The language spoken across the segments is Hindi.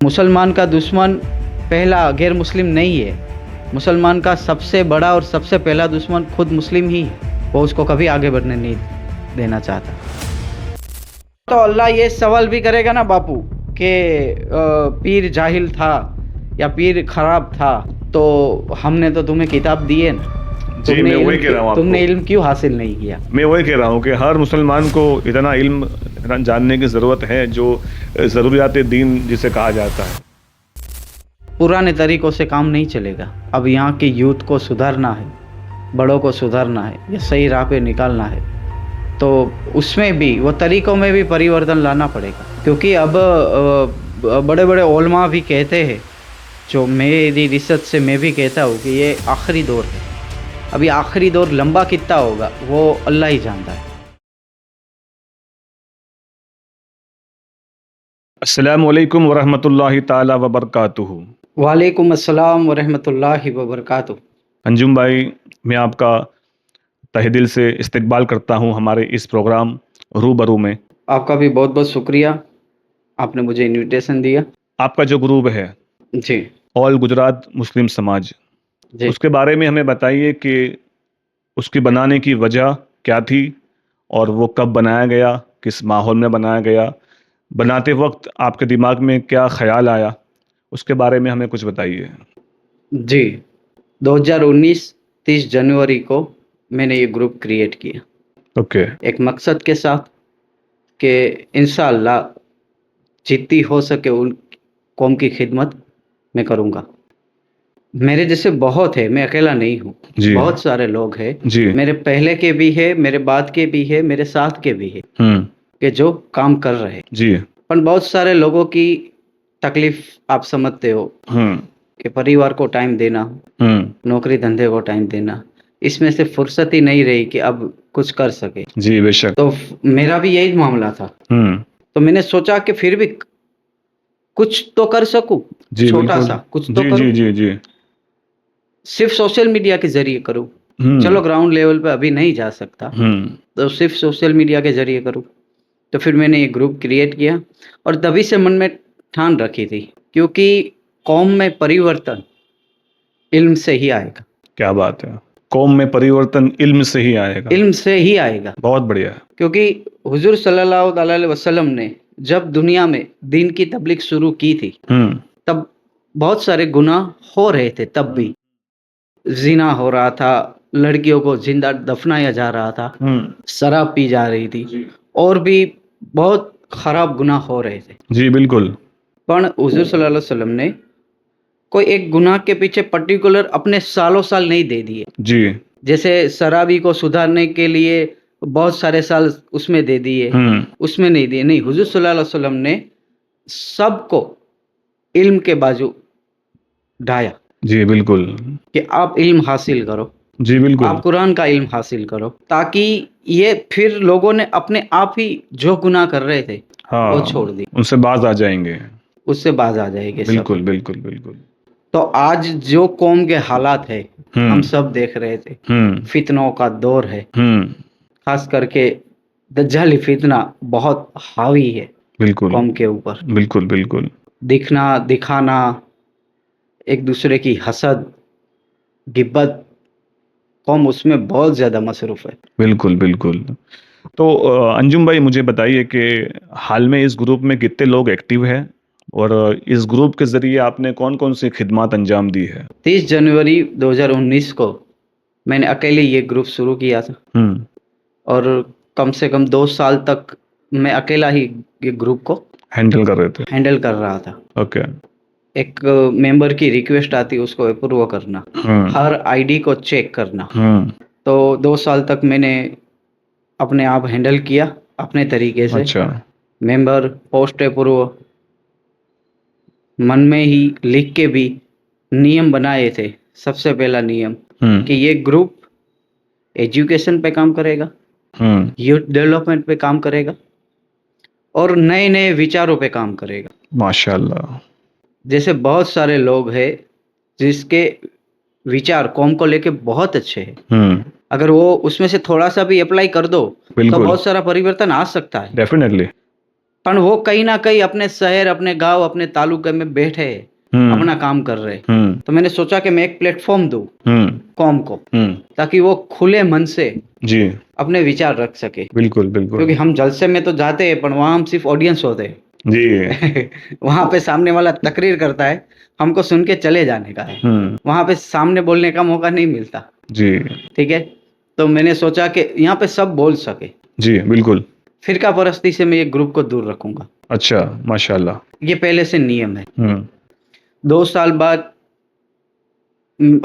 मुसलमान का दुश्मन पहला गैर मुस्लिम नहीं है। मुसलमान का सबसे बड़ा और सबसे पहला दुश्मन खुद मुस्लिम ही है। वो उसको कभी आगे बढ़ने नहीं देना चाहता। तो अल्लाह ये सवाल भी करेगा ना बापू कि पीर जाहिल था या पीर खराब था, तो हमने तो तुम्हें किताब दी है ना, जी, मैं वही कह रहा हूँ तुमने आपको। इल्म क्यों हासिल नहीं किया? मैं वही कह रहा हूँ कि हर मुसलमान को इतना इल्म जानने की ज़रूरत है, जो ज़रूरियात दीन जिसे कहा जाता है। पुराने तरीकों से काम नहीं चलेगा। अब यहाँ के यूथ को सुधारना है, बड़ों को सुधारना है, या सही राह पे निकालना है, तो उसमें भी वो तरीकों में भी परिवर्तन लाना पड़ेगा। क्योंकि अब बड़े बड़े उलमा भी कहते हैं, जो मेरी रिसर्च से मैं भी कहता हूँ कि ये आखिरी दौर है। अभी आखिरी दौर लंबा कितना होगा वो अल्लाह ही जानता है। अस्सलामु अलैकुम वरहमतुल्लाहि ताला वबरकातुहू। वालेकुम अस्सलाम वरहमतुल्लाहि वबरकातुह। अंजुम भाई, मैं आपका तहे दिल से इस्तकबाल करता हूँ हमारे इस प्रोग्राम रूबरू में। आपका भी बहुत बहुत शुक्रिया, आपने मुझे इनविटेशन दिया। आपका जो ग्रुप है जी ऑल गुजरात मुस्लिम समाज, जी। उसके बारे में हमें बताइए कि उसकी बनाने की वजह क्या थी और वो कब बनाया गया, किस माहौल में बनाया गया, बनाते वक्त आपके दिमाग में क्या ख्याल आया, उसके बारे में हमें कुछ बताइए। जी 2019 30 जनवरी को मैंने ये ग्रुप क्रिएट किया, ओके। एक मकसद के साथ कि इंशाअल्लाह जितनी हो सके उन कौम की खिदमत मैं करूँगा। मेरे जैसे बहुत है, मैं अकेला नहीं हूँ। जी बहुत सारे लोग हैं, जी। मेरे पहले के भी है, मेरे बाद के भी है, मेरे साथ के भी है, कि जो काम कर रहे हैं। जी। पर बहुत सारे लोगों की तकलीफ आप समझते हो कि परिवार को टाइम देना, नौकरी धंधे को टाइम देना, इसमें से फुर्सत ही नहीं रही कि अब कुछ कर सके। जी बेशक। तो मेरा भी यही मामला था। तो मैंने सोचा कि फिर भी कुछ तो कर सकूं, जी छोटा बिल्कुल। सा कुछ तो जी करूं। जी जी जी। सिर्फ सोशल मीडिया के जरिए करूं। चलो ग्राउंड लेवल पे अभी नहीं जा सकता, तो सिर्फ सोशल मीडिया के जरिए करूं। तो फिर मैंने ये ग्रुप क्रिएट किया और तभी से मन में ठान रखी थी, क्योंकि कौम में परिवर्तन इल्म से ही आएगा। क्या बात है, कौम में परिवर्तन इल्म से ही आएगा। इल्म से ही आएगा। बहुत बढ़िया। क्योंकि हुजूर सल्लल्लाहु अलैहि वसल्लम ने जब दुनिया में दीन की तबलीग शुरू की थी, तब बहुत सारे गुनाह हो रहे थे। तब भी जिना हो रहा था, लड़कियों को जिंदा दफनाया जा रहा था, शराब पी जा रही थी, और भी बहुत खराब गुनाह हो रहे थे। जी बिल्कुल। पर हुजूर सल्लल्लाहु अलैहि वसल्लम ने कोई एक गुनाह के पीछे पर्टिकुलर अपने सालों साल नहीं दे दिए। जी। जैसे शराबी को सुधारने के लिए बहुत सारे साल उसमें दे दिए, उसमें नहीं दिए। नहीं, हुजूर सल्लल्लाहु अलैहि वसल्लम ने सबको इल्म के बाजू ढाया जी बिल्कुल। कि आप इल्म हासिल करो, जी बिल्कुल। आप कुरान का इल्म हासिल करो, ताकि ये फिर लोगों ने अपने आप ही जो गुनाह कर रहे थे वो छोड़ दी, उनसे बाज आ जाएंगे। उससे बाज आ जाएंगे सब। बिल्कुल बिल्कुल बिल्कुल। तो आज जो कौम के हालात है हम सब देख रहे थे, फितनों का दौर है, खास करके दज्जाली फितना बहुत हावी है बिल्कुल कौम के ऊपर। बिल्कुल बिल्कुल। दिखना दिखाना, एक दूसरे की हसद गिब्बत, कौम उसमें बहुत ज्यादा मसरूफ है। बिल्कुल बिल्कुल। तो अंजुम भाई, मुझे बताइए कि हाल में इस ग्रुप में कितने लोग एक्टिव हैं और इस ग्रुप के जरिए आपने कौन कौन सी खिदमत अंजाम दी है। 30 जनवरी 2019 को मैंने अकेले ये ग्रुप शुरू किया था, और कम से कम 2 साल तक मैं अकेला ही ये ग्रुप को हैंडल कर रहे थे। हैंडल कर रहा था। ओके। एक मेंबर की रिक्वेस्ट आती, उसको अप्रूव करना, हर आईडी को चेक करना। तो 2 साल तक मैंने अपने आप हैंडल किया अपने तरीके से। अच्छा। मेंबर पोस्ट अप्रूव, मन में ही लिख के भी नियम बनाए थे। सबसे पहला नियम कि ये ग्रुप एजुकेशन पे काम करेगा, यूथ डेवलपमेंट पे काम करेगा, और नए नए विचारों पे काम करेगा। माशाल्लाह। जैसे बहुत सारे लोग हैं जिसके विचार कौम को लेके बहुत अच्छे हैं, अगर वो उसमें से थोड़ा सा भी अप्लाई कर दो तो बिल्कुल। बहुत सारा परिवर्तन आ सकता है। डेफिनेटली। पर वो कहीं ना कहीं अपने शहर, अपने गांव, अपने तालुके में बैठे हैं, अपना काम कर रहे हैं। तो मैंने सोचा कि मैं एक प्लेटफॉर्म दूं कौम को, ताकि वो खुले मन से जी अपने विचार रख सके। बिल्कुल बिल्कुल क्योंकि हम जलसे में तो जाते हैं, पर वहां हम सिर्फ ऑडियंस होते हैं। जी वहां पे सामने वाला तकरीर करता है, हमको सुन के चले जाने का है। वहां पे सामने बोलने का मौका नहीं मिलता। जी ठीक है, तो मैंने सोचा कि यहाँ पे सब बोल सके। जी बिल्कुल। फिरका परस्ती से मैं ये ग्रुप को दूर रखूंगा, अच्छा माशाल्लाह। ये पहले से नियम है। 2 साल बाद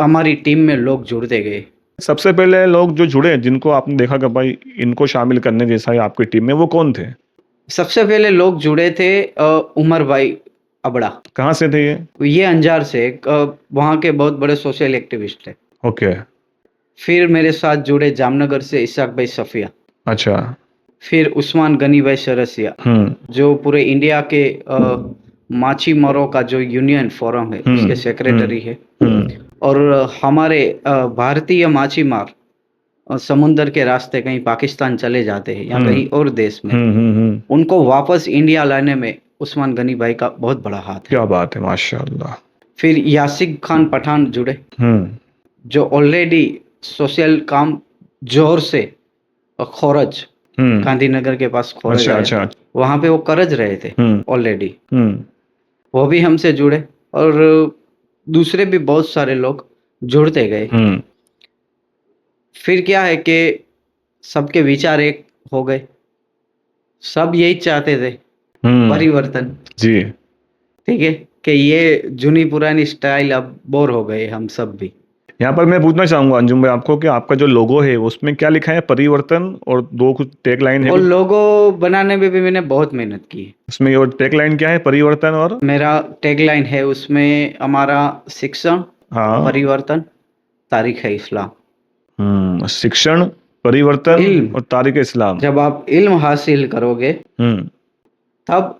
हमारी टीम में लोग जुड़ते गए। सबसे पहले लोग जो जुड़े, जिनको आपने देखा कि भाई इनको शामिल करने जैसा है आपकी टीम में, वो कौन थे? सबसे पहले लोग जुड़े थे उमर भाई अबड़ा। कहाँ से थे ये अंजार से, वहाँ के बहुत बड़े सोशल एक्टिविस्ट थे। ओके। फिर मेरे साथ जुड़े जामनगर से इसाक भाई सफिया। अच्छा। फिर उस्मान गनी भाई शरसिया, जो पूरे इंडिया के माछीमारों का जो यूनियन फोरम है उसके सेक्रेटरी है। और हमारे भारतीय माछीमार समुंदर के रास्ते कहीं पाकिस्तान चले जाते हैं या कहीं और देश में, उनको वापस इंडिया लाने में उस्मान गनी भाई का बहुत बड़ा हाथ है। क्या बात है, माशाल्लाह। फिर यासिक खान पठान जुड़े, जो ऑलरेडी सोशल काम जोर से खोरज, गांधीनगर के पास खोरज है, अच्छा। वहां पे वो करज रहे थे ऑलरेडी, वो भी हमसे जुड़े। और दूसरे भी बहुत सारे लोग जुड़ते गए। फिर क्या है कि सबके विचार एक हो गए, सब यही चाहते थे परिवर्तन। जी ठीक है, कि ये जुनी पुरानी स्टाइल अब बोर हो गए हम सब भी। यहाँ पर मैं पूछना चाहूंगा अंजुम भाई आपको कि आपका जो लोगो है उसमें क्या लिखा है? परिवर्तन, और दो कुछ टैग लाइन है। और लोगो बनाने में भी मैंने बहुत मेहनत की है। उसमें और टैग लाइन क्या है? परिवर्तन, और मेरा टैग लाइन है उसमें हमारा शिक्षण, परिवर्तन, तारीख इस्लाम। शिक्षण, परिवर्तन और तारीख इस्लाम। जब आप इल्म हासिल करोगे तब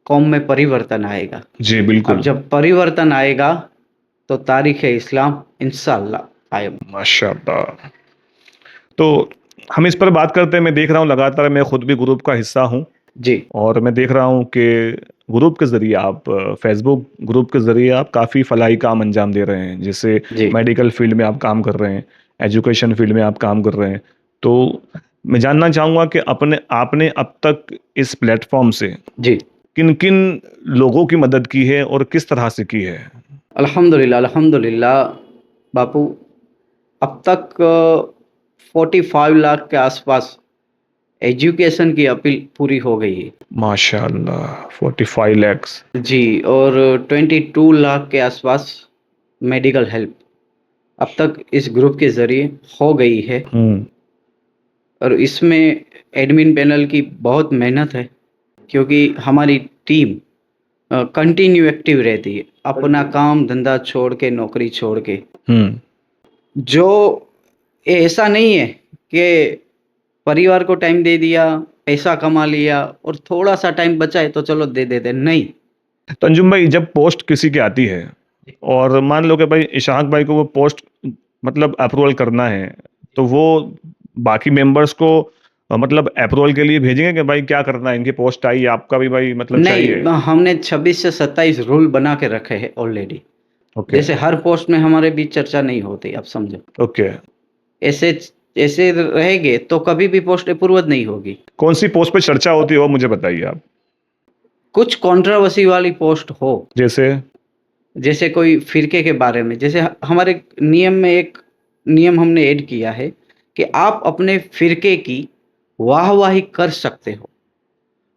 कौम में परिवर्तन आएगा। जी बिल्कुल। अब जब परिवर्तन आएगा तो तारीख इस्लाम इंशाअल्लाह कायम। माशाअल्लाह। तो हम इस पर बात करते हैं। मैं देख रहा हूँ लगातार, मैं खुद भी ग्रुप का हिस्सा हूँ जी, और मैं देख रहा हूँ कि ग्रुप के ज़रिए आप, फेसबुक ग्रुप के ज़रिए आप काफ़ी फलाही काम अंजाम दे रहे हैं। जैसे मेडिकल फील्ड में आप काम कर रहे हैं, एजुकेशन फील्ड में आप काम कर रहे हैं। तो मैं जानना चाहूँगा कि आपने अब तक इस प्लेटफॉर्म से जी, किन किन लोगों की मदद की है और किस तरह से की है? अल्हम्दुलिल्लाह अल्हम्दुलिल्लाह बापू, अब तक 45 लाख के आसपास एजुकेशन की अपील पूरी हो गई है। माशाअल्लाह, 45 लाख। जी, और 22 लाख के आसपास मेडिकल हेल्प अब तक इस ग्रुप के जरिए हो गई है। और इसमें एडमिन पैनल की बहुत मेहनत है, क्योंकि हमारी टीम कंटिन्यू एक्टिव रहती है, अपना काम धंधा छोड़ के, नौकरी छोड़ के। जो ऐसा नहीं है कि परिवार को टाइम दे दिया, पैसा कमा लिया और थोड़ा सा टाइम बचा है तो चलो दे देते, नहीं। तो अंजुम भाई, जब पोस्ट किसी की आती है और मान लो कि भाई इशाक भाई को वो पोस्ट मतलब अप्रूवल करना है, तो वो बाकी मेंबर्स को मतलब अप्रूवल के लिए भेजेंगे कि भाई क्या करना है, इनकी पोस्ट आई, आपका भी भाई मतलब चाहिए? नहीं, हमने 26 से 27 रूल बना के रखे हैं ऑलरेडी। ओके। जैसे हर पोस्ट में हमारे बीच चर्चा नहीं होती, आप समझो। ओके। ऐसे ऐसे रहेंगे तो कभी भी पोस्ट अप्रूवल नहीं होगी। कौन सी पोस्ट पे चर्चा होती है वो मुझे बताइए आप। कुछ कंट्रोवर्सी वाली पोस्ट हो, जैसे कोई फिरके के बारे में, जैसे हमारे नियम में एक नियम हमने ऐड किया है कि आप अपने फिरके की वाहवाही कर सकते हो।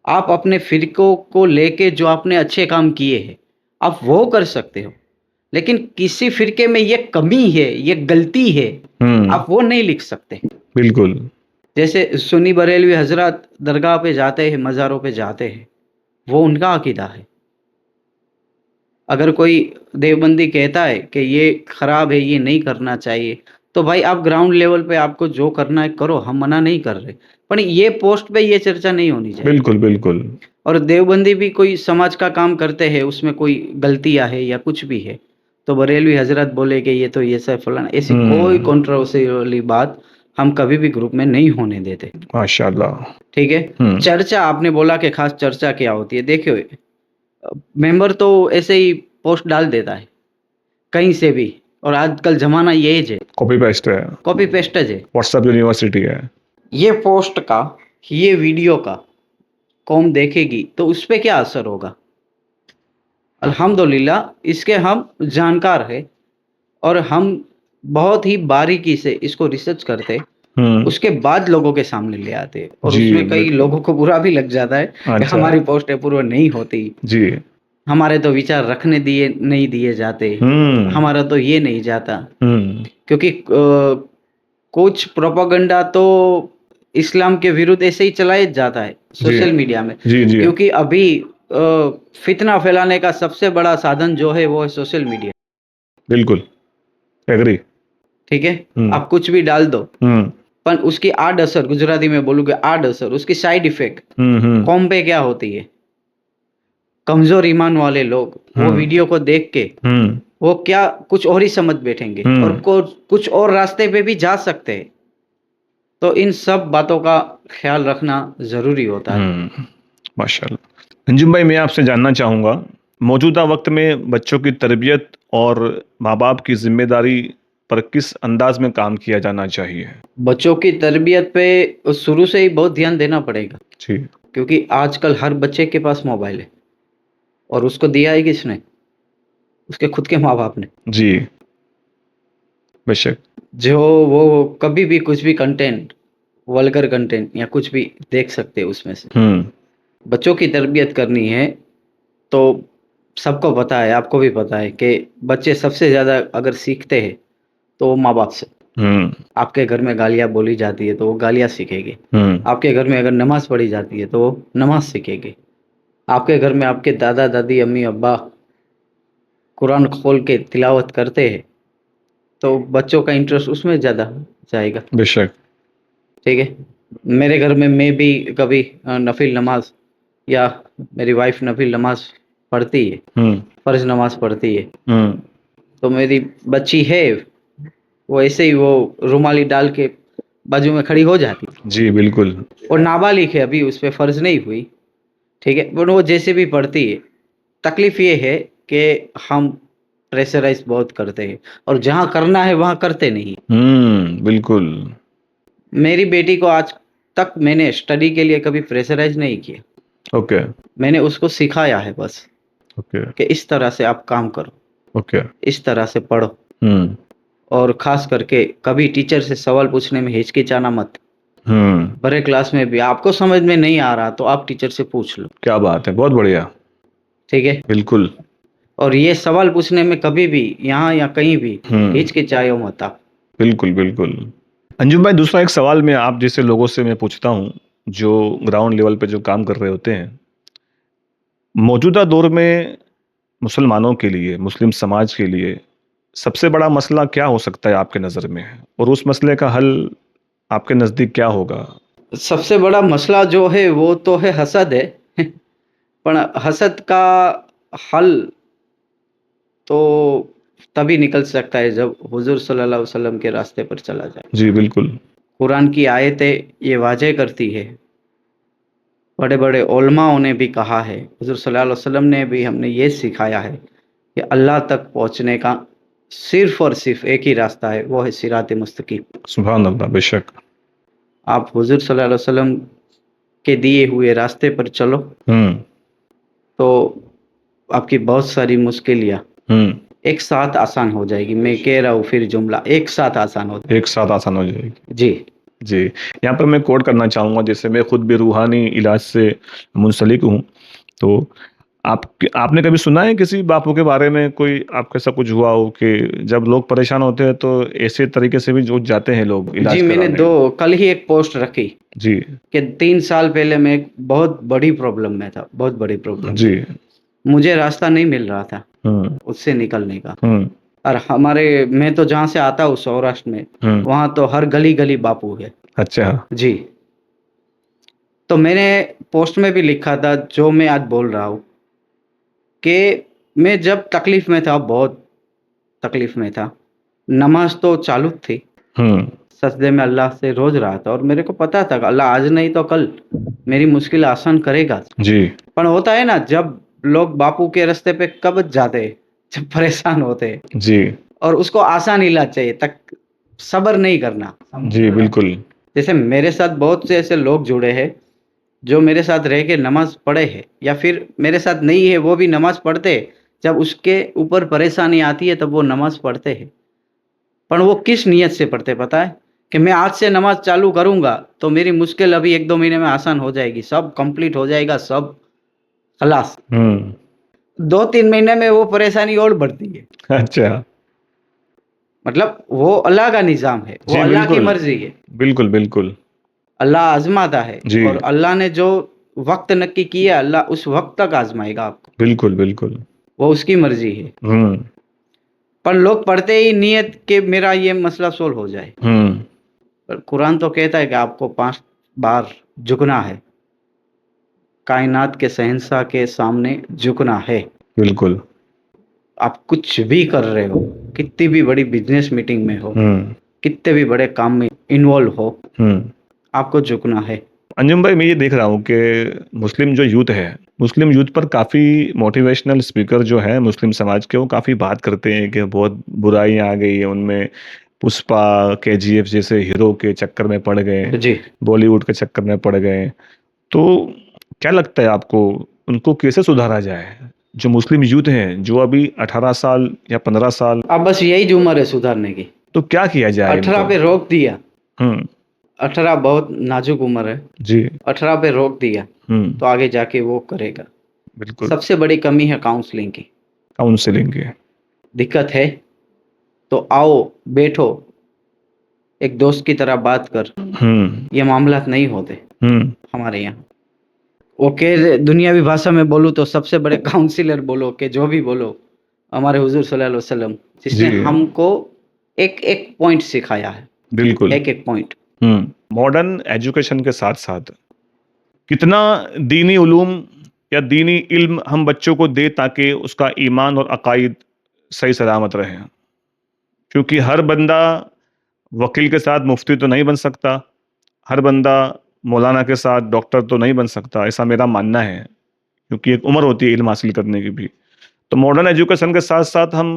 आप अपने फिरकों को लेके जो आपने अच्छे काम किए हैं आप वो कर सकते हो, लेकिन किसी फिरके में ये कमी है, ये गलती है, आप वो नहीं लिख सकते। बिल्कुल। जैसे सुन्नी बरेलवी हजरत दरगाह पे जाते हैं, मज़ारों पे जाते हैं, वो उनका अकीदा है। अगर कोई देवबंदी कहता है कि ये खराब है, ये नहीं करना चाहिए, तो भाई आप ग्राउंड लेवल पे आपको जो करना है करो, हम मना नहीं कर रहे, पर ये पोस्ट पे ये चर्चा नहीं होनी चाहिए। बिल्कुल बिल्कुल। और देवबंदी भी कोई समाज का काम करते हैं, उसमें कोई गलतियां है या कुछ भी है, तो बरेलवी हजरत बोले कि ये तो ये सब फलाना, ऐसी कोई कंट्रोवर्सी वाली बात हम कभी भी ग्रुप में नहीं होने देते। माशाल्लाह। ठीक है। चर्चा, आपने बोला कि खास चर्चा क्या होती है, देखिए मेंबर तो ऐसे ही पोस्ट डाल देता है कहीं से भी, और आजकल जमाना ये है, कॉपी पेस्ट है, कॉपी पेस्ट है। व्हाट्सएप यूनिवर्सिटी है। ये पोस्ट का, ये वीडियो का कौम देखेगी तो उस पे क्या असर होगा? अल्हम्दुलिल्लाह इसके हम जानकार है और हम बहुत ही बारीकी से इसको रिसर्च करते, उसके बाद लोगों के सामने ले आते, और जी, उसमें कई बिल्कुल। लोगों को बुरा भी लग जाता है कि अच्छा। हमारी पोस्ट अप्रूव नहीं होती, जी। हमारे तो विचार रखने दिए नहीं दिए जाते, हमारा तो ये नहीं जाता, क्योंकि कुछ प्रोपेगेंडा तो इस्लाम के विरुद्ध ऐसे ही चलाया जाता है सोशल मीडिया में। जी, जी। क्योंकि अभी फितना फैलाने का सबसे बड़ा साधन जो है वो है सोशल मीडिया। बिल्कुल, एग्री। ठीक है, आप कुछ भी डाल दो, पर उसकी आड़ असर, गुजराती में बोलूँगे आड़ असर, उसकी साइड इफेक्ट कौम पे क्या होती है? कमजोर ईमान वाले लोग वो वीडियो को देख के वो क्या कुछ और ही समझ बैठेंगे और कुछ और रास्ते पे भी जा सकते हैं। तो इन सब बातों का ख्याल रखना जरूरी होता है। माशाल्लाह। अंजुम भाई, मैं आपसे जानना चाहूँगा, मौजूदा वक्त में बच्चों की तरबियत और माँ बाप की जिम्मेदारी पर किस अंदाज में काम किया जाना चाहिए? बच्चों की तरबियत पे शुरू से ही बहुत ध्यान देना पड़ेगा, जी। क्योंकि आजकल हर बच्चे के पास मोबाइल है, और उसको दिया है किसने? उसके खुद के माँ बाप ने। जी, बेशक। जो वो कभी भी कुछ भी कंटेंट, वल्गर कंटेंट या कुछ भी देख सकते हैं उसमें से। बच्चों की तरबियत करनी है तो सबको पता है, आपको भी पता है कि बच्चे सबसे ज़्यादा अगर सीखते हैं तो वो माँ बाप से। आपके घर में गालियाँ बोली जाती है तो वो गालियाँ सीखेंगे। आपके घर में अगर नमाज पढ़ी जाती है तो वो नमाज सीखेंगे। आपके घर में आपके दादा दादी अम्मी अब्बा कुरान खोल के तिलावत करते हैं तो बच्चों का इंटरेस्ट उसमें ज़्यादा जाएगा। बेशक। ठीक है। मेरे घर में मैं भी कभी नफिल नमाज, या मेरी वाइफ नफिल नमाज पढ़ती है, फर्ज नमाज पढ़ती है, तो मेरी बच्ची है वो ऐसे ही वो रुमाली डाल के बाजू में खड़ी हो जाती है। जी, बिल्कुल। और नाबालिग है, अभी उस पर फर्ज नहीं हुई। ठीक है, पर वो जैसे भी पढ़ती है। तकलीफ ये है कि हम प्रेशराइज बहुत करते हैं और जहाँ करना है वहाँ करते नहीं। बिल्कुल। मेरी बेटी को आज तक मैंने स्टडी के लिए कभी प्रेशराइज नहीं किया। ओके। मैंने उसको सिखाया है बस ओके। कि इस तरह से आप काम करो, ओके। इस तरह से पढ़ो, और खास करके कभी टीचर से सवाल पूछने में हिचकिचाना मत। बड़े क्लास में भी आपको समझ में नहीं आ रहा तो आप टीचर से पूछ लो। क्या बात है, बहुत बढ़िया। ठीक है, बिल्कुल। और ये सवाल पूछने में कभी भी यहाँ या कहीं भी हिचकिचाओ मत आप। बिल्कुल, बिल्कुल। अंजुम भाई, दूसरा एक सवाल मैं आप जैसे लोगों से मैं पूछता हूँ जो ग्राउंड लेवल पे जो काम कर रहे होते हैं, मौजूदा दौर में मुसलमानों के लिए, मुस्लिम समाज के लिए सबसे बड़ा मसला क्या हो सकता है आपके नज़र में, और उस मसले का हल आपके नज़दीक क्या होगा? सबसे बड़ा मसला जो है वो तो है हसद है पर हसद का हल तो तभी निकल सकता है जब हुजूर सल्लल्लाहु अलैहि वसल्लम के रास्ते पर चला जाए। जी, बिल्कुल। कुरान की आयतें ये वाज़ेह करती है, बड़े बड़े उलमाओं ने भी कहा है, हुजूर सल्लल्लाहु अलैहि वसल्लम ने भी हमने ये सिखाया है कि अल्लाह तक पहुँचने का सिर्फ और सिर्फ एक ही रास्ता है, वो है सिरात मुस्तकीम। सुभान अल्लाह, बेशक। आप हुजूर सल्लल्लाहु अलैहि वसल्लम के दिए हुए रास्ते पर चलो तो आपकी बहुत सारी मुश्किलियाँ एक साथ आसान हो जाएगी। मैं कह रहा हूँ फिर जुमला, एक साथ आसान हो एक साथ आसान हो जाएगी। जी। जी, यहाँ पर मैं कोट करना चाहूँगा, जैसे मैं खुद भी रूहानी इलाज से मुंसलिक हूँ, तो आपने कभी सुना है किसी बापू के बारे में, कोई आपके साथ कुछ हुआ हो कि जब लोग परेशान होते हैं तो ऐसे तरीके से भी जुट जाते हैं लोग इलाज जी, मैंने कराने? कल ही एक पोस्ट रखी जी। कि 3 साल पहले मैं एक बहुत बड़ी प्रॉब्लम में था, बहुत बड़ी प्रॉब्लम। जी। मुझे रास्ता नहीं मिल रहा था उससे निकलने का। और मैं तो जहाँ से आता हूँ सौराष्ट्र में, वहाँ तो हर गली गली बापू है। अच्छा। जी। तो मैंने पोस्ट में भी लिखा था जो मैं आज बोल रहा हूँ कि मैं जब तकलीफ में था, बहुत तकलीफ में था, नमाज तो चालू थी, हम्म। सजदे में अल्लाह से रोज रहा था और मेरे को पता था कि अल्लाह आज नहीं तो कल मेरी मुश्किल आसान करेगा। जी। पर होता है ना, जब लोग बापू के रास्ते पे कब जाते, जब परेशान होते, जी। और उसको आसान इलाज चाहिए, तक सब्र नहीं करना। जी बिल्कुल। जैसे मेरे साथ बहुत से ऐसे लोग जुड़े हैं जो मेरे साथ रह के नमाज पढ़े हैं, या फिर मेरे साथ नहीं है वो भी नमाज पढ़ते, जब उसके ऊपर परेशानी आती है तब वो नमाज पढ़ते हैं। पर वो किस नीयत से पढ़ते पता है? कि मैं आज से नमाज चालू करूंगा तो मेरी मुश्किल अभी 1-2 महीने में आसान हो जाएगी, सब कंप्लीट हो जाएगा, सब खलास। हम्म। 2-3 महीने में वो परेशानी और बढ़ती है। अच्छा। मतलब वो अल्लाह का निज़ाम है, वो जी अल्लाह की बिल्कुल। मर्ज़ी है। बिल्कुल बिल्कुल। अल्लाह आज़माता है जी। और अल्लाह ने जो वक़्त नक्की किया, अल्लाह उस वक़्त तक आज़माएगा आपको, बिल्कुल बिल्कुल। वो उसकी मर्ज़ी है। हम्म। पर लोग पढ़ते ही नियत कि मेरा ये मसला सोल्व हो जाए। हम्म। पर कुरान तो कहता है कि आपको 5 बार झुकना है, कायनात के शहंशाह के सामने झुकना है। बिल्कुल। आप कुछ भी कर रहे हो, कितनी भी बड़ी बिज़नेस मीटिंग में हो, हम्म। कितने भी बड़े काम में इन्वॉल्व हो, हम्म। आपको झुकना है। अंजुम भाई, मैं ये देख रहा हूँ कि मुस्लिम जो यूथ है, मुस्लिम यूथ पर काफ़ी मोटिवेशनल स्पीकर जो है मुस्लिम समाज के, वो काफ़ी बात करते हैं कि बहुत बुराइयां आ गई है उनमें, पुष्पा, केजीएफ जैसे हीरो के चक्कर में पड़ गए, जी। बॉलीवुड के चक्कर में पड़ गए। तो क्या लगता है आपको, उनको कैसे सुधारा जाए? जो मुस्लिम यूथ हैं जो अभी 18 साल या 15 साल, अब बस यही जो उम्र है सुधारने की। तो क्या किया जाए 18 इनको? पे रोक दिया। हम्म। 18 बहुत नाजुक उम्र है। जी। 18 पे रोक दिया हम्म। तो आगे जाके वो करेगा। बिल्कुल। सबसे बड़ी कमी है काउंसलिंग की। काउंसलिंग के। दिक्कत है तो आओ, बैठो, एक दोस्त की तरह बात कर। हम्म। ये मामलात नहीं होते हम्म। हमारे यहाँ। वो कह दुनियावी भाषा में बोलूँ तो सबसे बड़े काउंसलर बोलो कि जो भी बोलो, हमारे हुजूर सल्लल्लाहु अलैहि वसल्लम, जिसने जी हमको एक एक पॉइंट सिखाया है, बिल्कुल। एक एक पॉइंट। मॉडर्न एजुकेशन के साथ साथ कितना दीनी उलूम या दीनी इल्म हम बच्चों को दे ताकि उसका ईमान और अकायद सही सलामत रहे? क्योंकि हर बंदा वकील के साथ मुफ्ती तो नहीं बन सकता, हर बंदा मौलाना के साथ डॉक्टर तो नहीं बन सकता, ऐसा मेरा मानना है। क्योंकि एक उम्र होती है इल्म हासिल करने की भी। तो मॉडर्न एजुकेशन के साथ साथ हम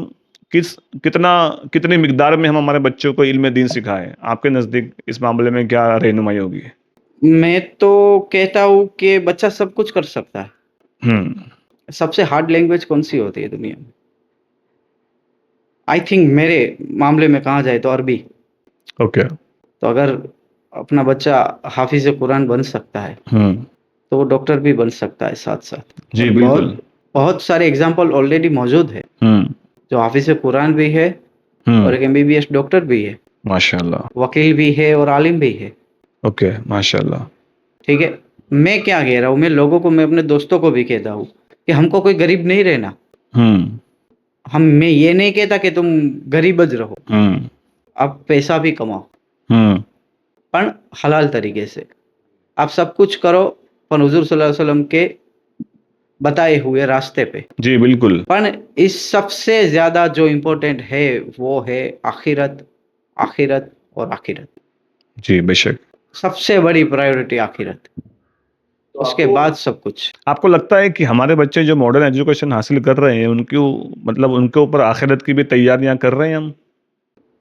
किस कितना कितनी मिकदार में हम हमारे बच्चों को इल्म दीन सिखाएं? आपके नज़दीक इस मामले में क्या रहनुमाई होगी? मैं तो कहता हूँ कि बच्चा सब कुछ कर सकता है। हम्म। सबसे हार्ड लैंग्वेज कौन सी होती है दुनिया में? आई थिंक मेरे मामले में कहा जाए तो अरबी। ओके। तो अगर अपना बच्चा हाफिज कुरान बन सकता है हम्म। तो वो डॉक्टर भी बन सकता है साथ साथ। जी और बिल्कुल। बहुत बहुत सारे एग्जाम्पल ऑलरेडी मौजूद है, हम्म। जो हाफिज कुरान भी है और एक एमबीबीएस डॉक्टर भी है, माशाल्लाह। वकील भी है और आलिम भी है। ओके माशाल्लाह। ठीक है। मैं क्या कह रहा हूँ, मैं लोगों को, मैं अपने दोस्तों को भी कहता हूँ कि हमको कोई गरीब नहीं रहना। हम्म। मैं ये नहीं कहता कि तुम गरीब ज रहो, हम्म। आप पैसा भी कमाओ, हम्म। पर हलाल तरीके से। आप सब कुछ करो पर हुजूर सल्लल्लाहु अलैहि वसल्लम के बताए हुए रास्ते पे। जी बिल्कुल। पर इस सबसे ज़्यादा जो इम्पोर्टेंट है वो है आखिरत, आखिरत और आखिरत। जी बेशक। सबसे बड़ी प्रायोरिटी आखिरत, उसके बाद सब कुछ। आपको लगता है कि हमारे बच्चे जो मॉडर्न एजुकेशन हासिल कर रहे हैं उनकी, मतलब उनके ऊपर आखिरत की भी तैयारियां कर रहे हैं हम?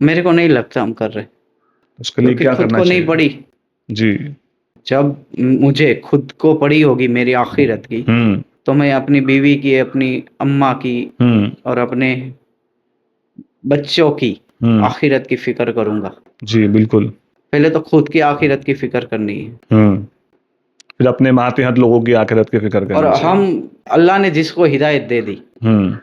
मेरे को नहीं लगता हम कर रहे, उसके लिए क्योंकि क्या खुद करना को नहीं चाहिए? पड़ी। जी। जब मुझे खुद को पड़ी होगी मेरी आखिरत की, हम्म। तो मैं अपनी बीवी की, अपनी अम्मा की हम्म। और अपने बच्चों की हम्म। आखिरत की फ़िक्र करूँगा। जी बिल्कुल। पहले तो खुद की आखिरत की फ़िक्र करनी है। हम्म। फिर अपने मातहत लोगों की आखिरत की फिक्र और करनी चाहिए। हम, अल्लाह ने जिसको हिदायत दे दी, हम्म।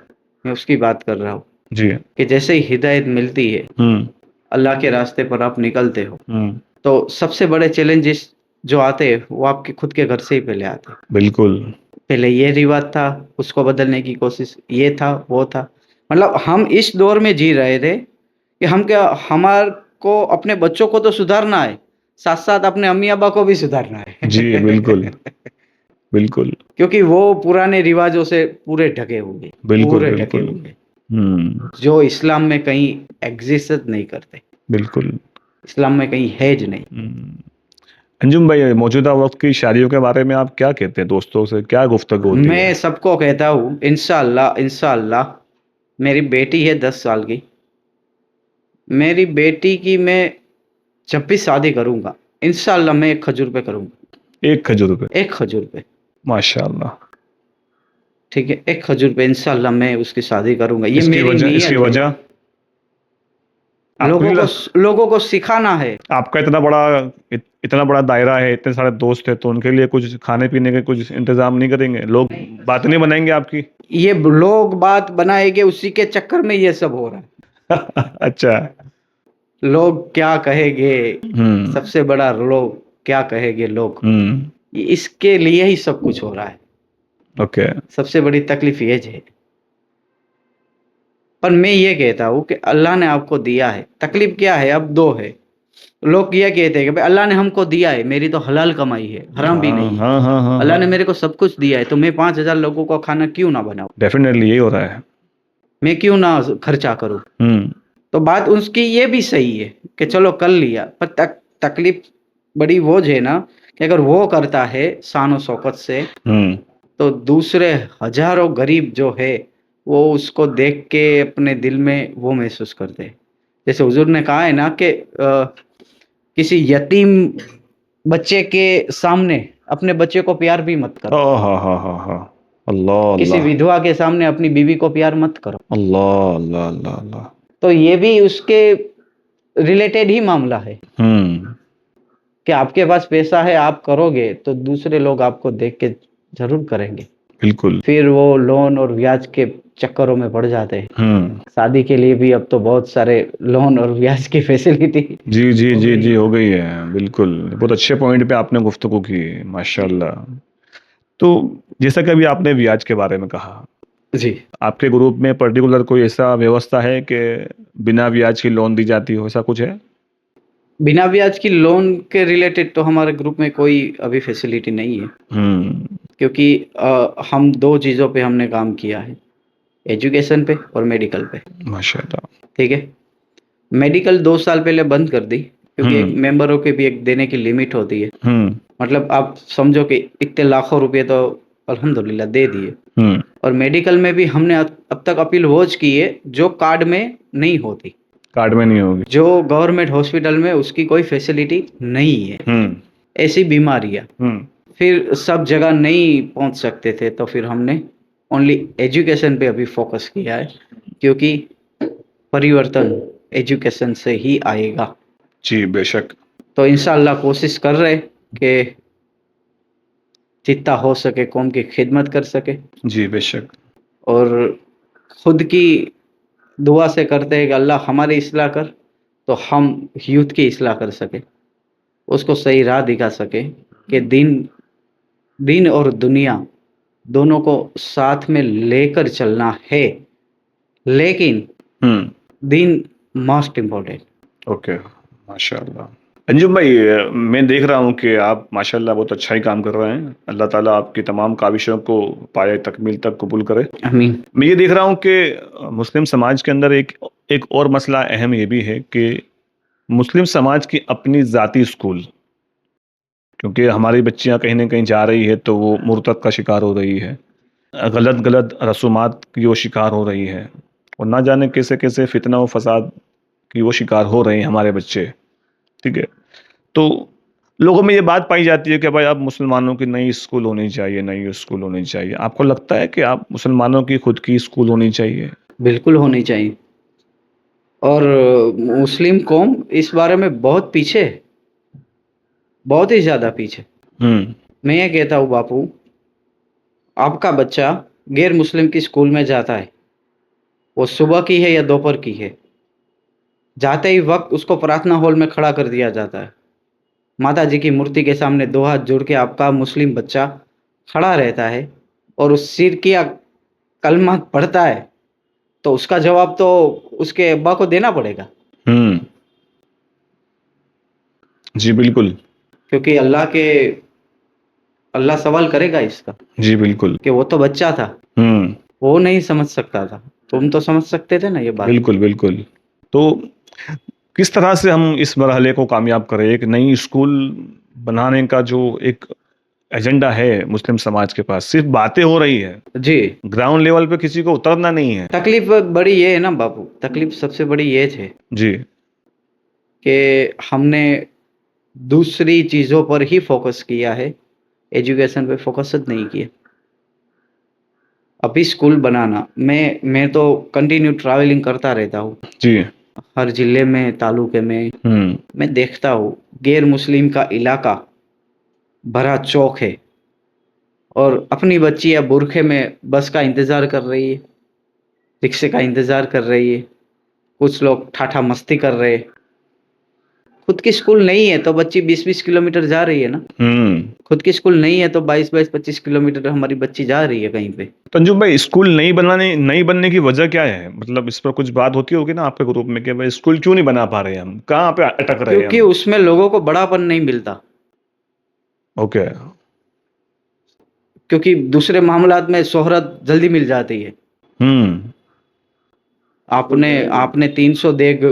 मैं उसकी बात कर रहा हूँ, जी। कि जैसे ही हिदायत मिलती है, हम्म। अल्लाह के रास्ते पर आप निकलते हो, हम्म। तो सबसे बड़े चैलेंजेस जो आते हैं वो आपके खुद के घर से ही पहले आते हैं। बिल्कुल। पहले ये रिवाज था, उसको बदलने की कोशिश, ये था, वो था। मतलब हम इस दौर में जी रहे थे कि हम क्या, हमार को अपने बच्चों को तो सुधारना है, साथ-साथ अपने अम्मी-अब्बा को भी सुधारना जी है। बिल्कुल। बिल्कुल। क्योंकि वो पुराने रिवाजों से पूरे ढके हुए, बिल्कुल। पूरे ढके बिल्कुल। हुए, हम्म। जो इस्लाम में कहीं एग्जिस्ट नहीं करते। बिल्कुल। इस्लाम में कहीं हैज नहीं। अंजुम भाई, मौजूदा वक्त की शादियों के बारे में आप क्या कहते हैं? दोस्तों से क्या गुफ्तगू होती है? मैं सबको कहता हूँ, इंशाअल्लाह इंशाअल्लाह, मेरी बेटी है 10 साल की, मेरी बेटी की मैं जब भी शादी करूँगा, इंशाअल्लाह मैं 1 खजूर पे करूँगा। 1 खजूर पे? 1 खजूर पे, माशाल्लाह। ठीक है, 1 खजूर पे इंशाअल्लाह मैं उसकी शादी करूँगा। ये इसकी मेरी वजह, इसकी नीयत है। वजह आपको नहीं लग, लोगों को सिखाना है। आपका इतना बड़ा दायरा है, इतने सारे दोस्त हैं, तो उनके लिए कुछ खाने पीने के कुछ इंतजाम नहीं करेंगे? लोग बात नहीं बनाएंगे आपकी? ये लोग बात बनाएंगे, उसी के चक्कर में ये सब हो रहा है। अच्छा। लोग क्या कहेंगे, हम्म। सबसे बड़ा लोग क्या कहेंगे लोग, हम्म। इसके लिए ही सब कुछ हो रहा है। ओके। सबसे बड़ी तकलीफ ये है। पर मैं ये कहता हूँ कि अल्लाह ने आपको दिया है, तकलीफ क्या है, अब दो है। लोग ये कहते हैं कि भाई अल्लाह ने हमको दिया है, मेरी तो हलाल कमाई है, हराम भी हाँ नहीं है। हाँ हाँ हाँ अल्लाह ने हाँ, मेरे को सब कुछ दिया है, तो मैं 5,000 लोगों का खाना क्यों ना बनाऊं, डेफिनेटली यही हो रहा है। मैं क्यों ना खर्चा करूं। हम्म। तो बात उसकी ये भी सही है कि चलो कर लिया, पर तकलीफ बड़ी वो है ना, कि अगर वो करता है शान शौकत से, हम्म। तो दूसरे हजारों गरीब जो है वो उसको देख के अपने दिल में वो महसूस करते हैं। जैसे हुजूर ने कहा है ना कि किसी यतीम बच्चे के सामने अपने बच्चे को प्यार भी मत करो, हाँ हाँ हाँ हाँ, अल्लाह किसी अल्लाह विधवा के सामने अपनी बीवी को प्यार मत करो। अल्लाह अल्लाह अल्लाह अल्लाह। तो ये भी उसके रिलेटेड ही मामला है हम्म। कि आपके पास पैसा है, आप करोगे तो दूसरे लोग आपको देख के जरूर करेंगे, बिल्कुल। फिर वो लोन और ब्याज के चक्करों में पड़ जाते हैं। हम्म। शादी के लिए भी अब तो बहुत सारे लोन और ब्याज की फैसिलिटी जी जी हो जी गई जी, है। हो गई है, बिल्कुल। बहुत अच्छे पॉइंट पे आपने गुफ्तगू की, माशाल्लाह। तो जैसा कि अभी आपने ब्याज के बारे में कहा, जी, आपके ग्रुप में पर्टिकुलर कोई ऐसा व्यवस्था है कि बिना ब्याज की लोन दी जाती हो, ऐसा कुछ है? बिना ब्याज की लोन के रिलेटेड तो हमारे ग्रुप में कोई अभी फैसिलिटी नहीं है, हम्म। क्योंकि हम दो चीज़ों पे हमने काम किया है, एजुकेशन पे और मेडिकल पे। माशाल्लाह। ठीक है, मेडिकल 2 साल पहले बंद कर दी, क्योंकि एक हम्म। मेंबरों के भी एक देने की लिमिट होती है। हम्म। मतलब आप समझो कि इतने लाखों रुपए तो अल्हम्दुलिल्लाह दे दिए। हम्म। और मेडिकल में भी हमने अब तक अपील वो की है जो कार्ड में नहीं होती, कार्ड में नहीं होगी? जो गवर्नमेंट हॉस्पिटल में उसकी कोई फैसिलिटी नहीं है, हम्म। ऐसी बीमारियां। हम्म। फिर सब जगह नहीं पहुंच सकते थे, तो फिर हमने ओनली एजुकेशन पे अभी फोकस किया है, क्योंकि परिवर्तन एजुकेशन से ही आएगा। जी बेशक। तो इंशाअल्लाह कोशिश कर रहे कि जितना हो सके कौम की खिदमत कर सके, जी बेशक। और खुद की दुआ से करते हैं कि अल्लाह हमारी इस्लाह कर, तो हम यूथ की इस्लाह कर सके, उसको सही राह दिखा सके कि दिन दिन और दुनिया दोनों को साथ में लेकर चलना है, लेकिन हम्म। दिन मोस्ट इम्पोर्टेंट। ओके, माशाल्लाह। अंजुम भाई, मैं देख रहा हूँ कि आप माशाल्लाह बहुत अच्छा ही काम कर रहे हैं। अल्लाह ताला आपकी तमाम काविशों को पाए तकमील तक कबूल करे। आमीन। मैं ये देख रहा हूँ कि मुस्लिम समाज के अंदर एक एक और मसला अहम ये भी है कि मुस्लिम समाज की अपनी ज़ाती स्कूल, क्योंकि हमारी बच्चियां कहीं ना कहीं जा रही है तो वो मुर्तद का शिकार हो रही है, गलत गलत रसूमात की वो शिकार हो रही है, और ना जाने कैसे कैसे फितना और फसाद की वो शिकार हो रहे हैं हमारे बच्चे। ठीक है, तो लोगों में ये बात पाई जाती है कि भाई अब मुसलमानों की नई स्कूल होनी चाहिए, नई स्कूल होनी चाहिए। आपको लगता है कि आप मुसलमानों की खुद की स्कूल होनी चाहिए? बिल्कुल होनी चाहिए। और मुस्लिम कौम इस बारे में बहुत पीछे है, बहुत ही ज़्यादा पीछे। हम्म। मैं ये कहता हूँ बापू, आपका बच्चा गैर मुस्लिम की स्कूल में जाता है, वो सुबह की है या दोपहर की है, जाते ही वक्त उसको प्रार्थना हॉल में खड़ा कर दिया जाता है। माता जी की मूर्ति के सामने 2 हाथ जोड़ के आपका मुस्लिम बच्चा खड़ा रहता है, और उस सिर किया कलमा पढ़ता है, तो उसका जवाब तो उसके अब्बा को देना पड़ेगा, हम्म। जी बिल्कुल। क्योंकि अल्लाह सवाल करेगा इसका, जी बिल्कुल। कि वो तो बच्चा था, हम्म। वो नहीं समझ सकता था, तुम तो समझ सकते थे ना ये बात। बिल्कुल बिल्कुल। तो किस तरह से हम इस मरहले को कामयाब करें? एक नई स्कूल बनाने का जो एक एजेंडा है मुस्लिम समाज के पास, सिर्फ बातें हो रही है, जी। ग्राउंड लेवल पे किसी को उतरना नहीं है। तकलीफ बड़ी ये है ना बापू, तकलीफ सबसे बड़ी ये है जी। कि हमने दूसरी चीज़ों पर ही फोकस किया है, एजुकेशन पे फोकस नहीं किया। अभी स्कूल बनाना, मैं तो कंटिन्यू ट्रैवलिंग करता रहता हूँ, जी। हर जिले में, तालुके में। हम्म। मैं देखता हूँ गैर मुस्लिम का इलाका भरा चौक है और अपनी बच्ची या बुरखे में बस का इंतज़ार कर रही है, रिक्शे का इंतज़ार कर रही है, कुछ लोग ठाठा मस्ती कर रहे हैं। खुद की स्कूल नहीं है तो बच्ची 20-20 किलोमीटर जा रही है ना। खुद की स्कूल नहीं है तो 22-22, 25 किलोमीटर हमारी बच्ची जा रही है कहीं पे। तंजु भाई, स्कूल नहीं बनने की वजह क्या है? मतलब इस पर कुछ बात होती होगी ना आपके ग्रुप में कि भाई स्कूल क्यों नहीं बना पा रहे हम, कहाँ पे अटक रहे हैं क्योंकि हम? उसमें लोगों को बड़ापन नहीं मिलता। ओके। क्योंकि दूसरे मामलात में शोहरत जल्दी मिल जाती है। हम्म। आपने आपने 300 देग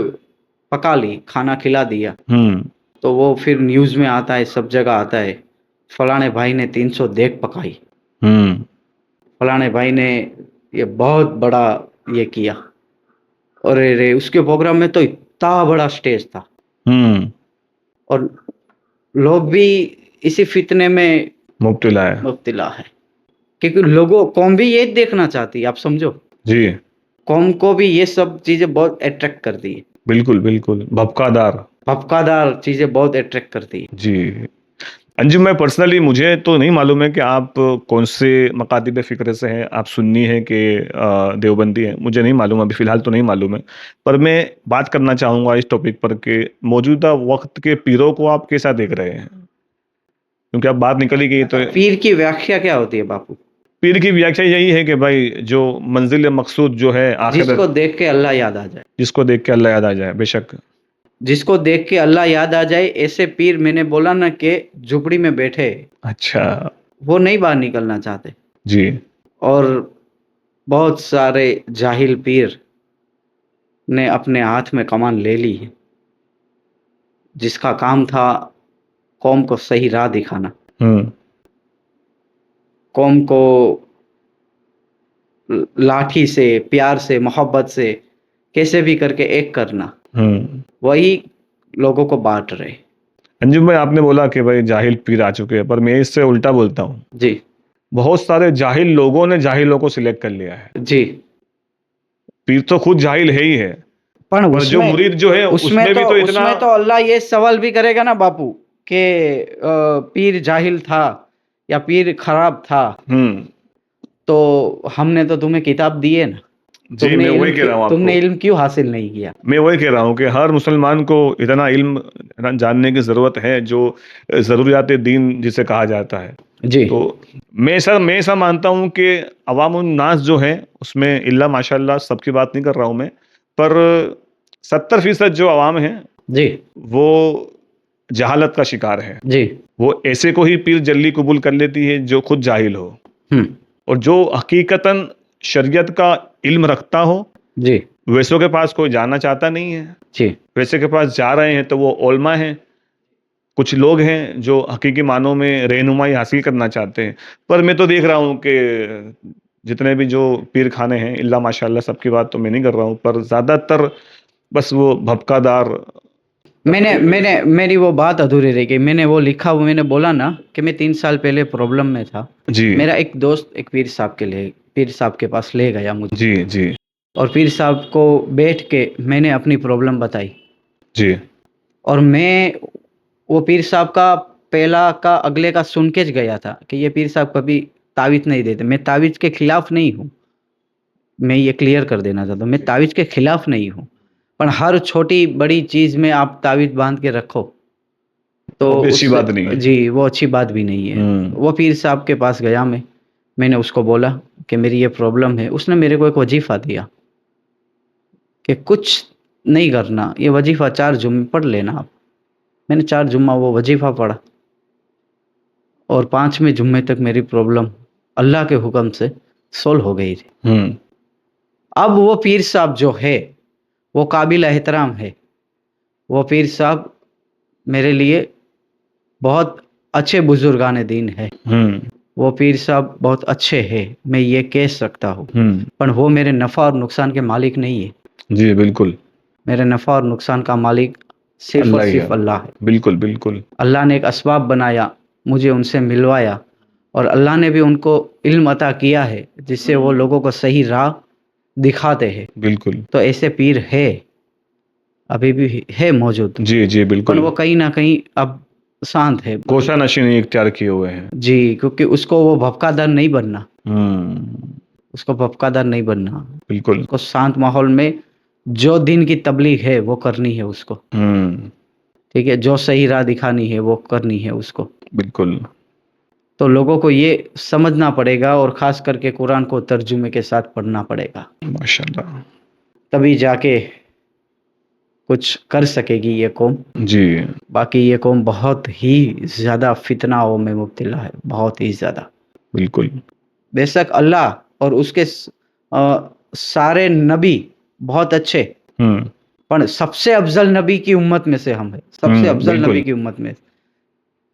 पका ली, खाना खिला दिया, हम्म। तो वो फिर न्यूज़ में आता है, सब जगह आता है, फलाने भाई ने 300 देग पकाई, हम्म। फलाने भाई ने ये बहुत बड़ा ये किया। अरे रे, उसके प्रोग्राम में तो इतना बड़ा स्टेज था हम्म। और लोग भी इसी फितने में मुब्तला है। मुब्तला है। क्योंकि लोगों कौम भी ये देखना चाहती है, आप समझो। जी। कौम को भी ये सब चीज़ें बहुत अट्रैक्ट करती है, बिल्कुल बिल्कुल, भपकादार। भपकादार चीज़ें बहुत अट्रैक्ट करती है। जी। अंजुम, मैं पर्सनली, मुझे तो नहीं मालूम है कि आप कौन से मकातिब फ़िक्र से हैं, आप सुन्नी हैं कि देवबंदी हैं, मुझे नहीं मालूम, अभी फ़िलहाल तो नहीं मालूम है। पर मैं बात करना चाहूँगा इस टॉपिक पर कि मौजूदा वक्त के पीरों को आप कैसा देख रहे हैं? क्योंकि अब बात निकल ही गई तो पीर की व्याख्या क्या होती है बापू? पीर की व्याख्या यही है कि भाई जो मंजिल मकसूद जो है जिसको आखिरत, देख के अल्लाह याद आ जाए। जिसको देख के अल्लाह याद आ जाए। बेशक। जिसको देख के अल्लाह याद आ जाए, ऐसे पीर, मैंने बोला ना कि झुपड़ी में बैठे, अच्छा। वो नहीं बाहर निकलना चाहते। जी। और बहुत सारे जाहिल पीर ने अपने हाथ में कमान ले ली है, जिसका काम था कौम को सही राह दिखाना, हम्म। कौम को लाठी से, प्यार से, मोहब्बत से कैसे भी करके एक करना, हम्म। वही लोगों को बांट रहे। अंजुम भाई, आपने बोला कि भाई जाहिल पीर आ चुके हैं, पर मैं इससे उल्टा बोलता हूँ। जी। बहुत सारे जाहिल लोगों ने जाहिलों को सिलेक्ट कर लिया है। जी। पीर तो खुद जाहिल है ही है, पर पर जो मुरीद जो है उसमें भी तो इतना। उसमें तो अल्लाह ये सवाल भी करेगा ना बापू कि पीर जाहिल था या पीर खराब था, हम्म। तो हमने तो तुम्हें किताब दी है ना, जी, मैं वही कह रहा हूँ तुमने आपको। इल्म क्यों हासिल नहीं किया? मैं वही कह रहा हूँ कि हर मुसलमान को इतना इल्म जानने की ज़रूरत है, जो ज़रूरियात दीन जिसे कहा जाता है। जी। तो मैं ऐसा मानता हूँ कि अवामुन नास जो है उसमें, इल्ला माशाल्लाह, सबकी बात नहीं कर रहा हूँ मैं, पर 70% जो अवाम है जी। वो जहालत का शिकार है। जी। वो ऐसे को ही पीर जल्दी कबूल कर लेती है जो खुद जाहिल हो, हम्म। और जो हकीकतन शरीयत का इल्म रखता हो जी। वैसों के पास कोई जाना चाहता नहीं है। जी। वैसे के पास जा रहे हैं तो वो ओलमा हैं, कुछ लोग हैं जो हकीकी मानों में रहनुमाई हासिल करना चाहते हैं। पर मैं तो देख रहा हूँ कि जितने भी जो पीर खाने हैं, इल्ला माशाल्लाह, सबकी बात तो मैं नहीं कर रहा हूँ, पर ज़्यादातर बस वो भपकादार। मेरी वो बात अधूरी रह गई। मैंने वो लिखा हुआ, मैंने बोला ना कि मैं 3 साल पहले प्रॉब्लम में था। जी। मेरा एक दोस्त एक पीर साहब के पास ले गया मुझे, जी। जी। और पीर साहब को बैठ के मैंने अपनी प्रॉब्लम बताई। जी। और मैं वो पीर साहब का पहला का अगले का सुन के गया था कि ये पीर साहब कभी तावीज़ नहीं देते। मैं तावीज़ के खिलाफ नहीं हूँ, मैं ये क्लियर कर देना चाहता हूँ, मैं तावीज़ के खिलाफ नहीं हूँ, पर हर छोटी बड़ी चीज़ में आप तावीज़ बांध के रखो तो वो भी अच्छी उससे, बात नहीं है। जी, वो अच्छी बात भी नहीं है। वो पीर साहब के पास गया मैंने उसको बोला कि मेरी ये प्रॉब्लम है। उसने मेरे को एक वजीफ़ा दिया कि कुछ नहीं करना, ये वजीफ़ा 4 जुम्मे पढ़ लेना आप। मैंने 4 जुम्मा वो वजीफ़ा पढ़ा और 5वें जुम्मे तक मेरी प्रॉब्लम अल्लाह के हुक्म से सोल्व हो गई थी। अब वो पीर साहब जो है वो काबिल एहतराम है, वो पीर साहब मेरे लिए बहुत अच्छे बुजुर्गान दीन है। वो पीर साहब बहुत अच्छे हैं, मैं ये कह सकता हूँ। पर वो मेरे नफ़ा और नुकसान के मालिक नहीं है। जी बिल्कुल। मेरे नफ़ा और नुकसान का मालिक सिर्फ और अल्लाह ही है। सिर्फ अल्लाह है। बिल्कुल बिल्कुल। अल्लाह ने एक असबाब बनाया, मुझे उनसे मिलवाया, और अल्लाह ने भी उनको इल्म अता किया है जिससे वो लोगों को सही राह दिखाते हैं। बिल्कुल। तो ऐसे पीर है, अभी भी है मौजूद, जी जी पर बिल्कुल। वो कहीं ना कहीं अब शांत है। कोशा नशीन इख्तियार किए हुए हैं। जी, क्योंकि उसको वो भपकादर नहीं बनना, हम्म। उसको भपकादर नहीं बनना, बिल्कुल। उसको शांत माहौल में जो दिन की तबलीग है वो करनी है उसको। ठीक है, जो सही राह दिखानी है वो करनी है उसको। बिल्कुल। तो लोगों को ये समझना पड़ेगा, और ख़ास करके कुरान को तर्जुमे के साथ पढ़ना पड़ेगा, माशाल्लाह। तभी जाके कुछ कर सकेगी ये कौम। जी बाकी ये कौम बहुत ही ज़्यादा फितनाओं में मुब्तला है, बहुत ही ज़्यादा। बिल्कुल। बेशक अल्लाह और उसके सारे नबी बहुत अच्छे, हम्म पर सबसे अफजल नबी की उम्मत में से हम हैं, सबसे अफजल नबी बिल्कुल। की उम्मत में।